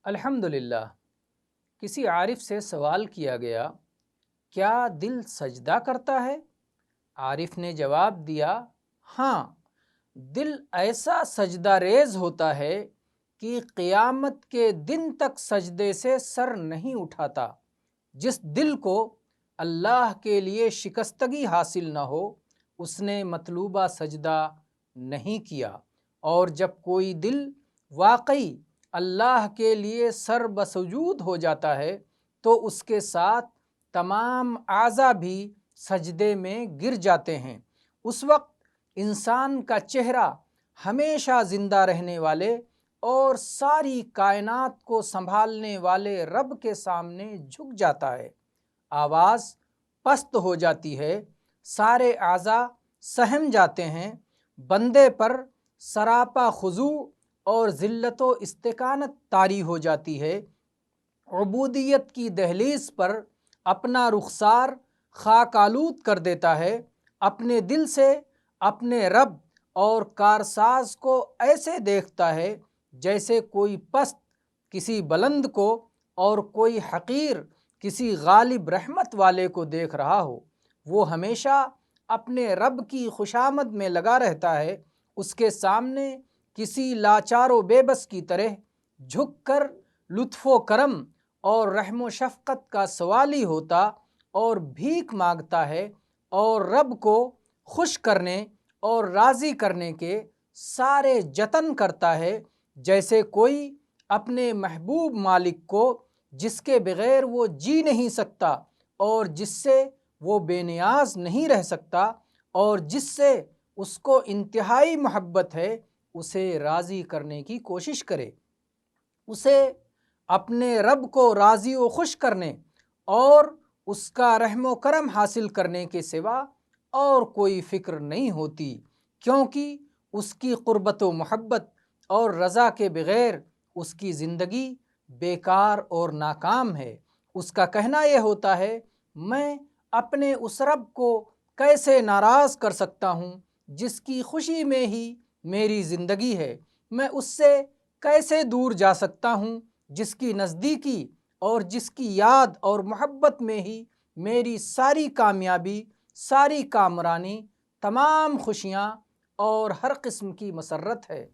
الحمدللہ، کسی عارف سے سوال کیا گیا، کیا دل سجدہ کرتا ہے؟ عارف نے جواب دیا، ہاں، دل ایسا سجدہ ریز ہوتا ہے کہ قیامت کے دن تک سجدے سے سر نہیں اٹھاتا۔ جس دل کو اللہ کے لیے شکستگی حاصل نہ ہو، اس نے مطلوبہ سجدہ نہیں کیا، اور جب کوئی دل واقعی اللہ کے لیے سر بسجود ہو جاتا ہے تو اس کے ساتھ تمام اعضاء بھی سجدے میں گر جاتے ہیں۔ اس وقت انسان کا چہرہ ہمیشہ زندہ رہنے والے اور ساری کائنات کو سنبھالنے والے رب کے سامنے جھک جاتا ہے، آواز پست ہو جاتی ہے، سارے اعضاء سہم جاتے ہیں، بندے پر سراپا خضوع اور ذلت و استکانت طاری ہو جاتی ہے، عبودیت کی دہلیز پر اپنا رخسار خاک آلود کر دیتا ہے، اپنے دل سے اپنے رب اور کارساز کو ایسے دیکھتا ہے جیسے کوئی پست کسی بلند کو اور کوئی حقیر کسی غالب رحمت والے کو دیکھ رہا ہو۔ وہ ہمیشہ اپنے رب کی خوشامد میں لگا رہتا ہے، اس کے سامنے کسی لاچار و بے بس کی طرح جھک کر لطف و کرم اور رحم و شفقت کا سوالی ہوتا اور بھیک مانگتا ہے، اور رب کو خوش کرنے اور راضی کرنے کے سارے جتن کرتا ہے، جیسے کوئی اپنے محبوب مالک کو جس کے بغیر وہ جی نہیں سکتا اور جس سے وہ بے نیاز نہیں رہ سکتا اور جس سے اس کو انتہائی محبت ہے، اسے راضی کرنے کی کوشش کرے۔ اسے اپنے رب کو راضی و خوش کرنے اور اس کا رحم و کرم حاصل کرنے کے سوا اور کوئی فکر نہیں ہوتی، کیونکہ اس کی قربت و محبت اور رضا کے بغیر اس کی زندگی بیکار اور ناکام ہے۔ اس کا کہنا یہ ہوتا ہے، میں اپنے اس رب کو کیسے ناراض کر سکتا ہوں جس کی خوشی میں ہی میری زندگی ہے، میں اس سے کیسے دور جا سکتا ہوں جس کی نزدیکی اور جس کی یاد اور محبت میں ہی میری ساری کامیابی، ساری کامرانی، تمام خوشیاں اور ہر قسم کی مسرت ہے۔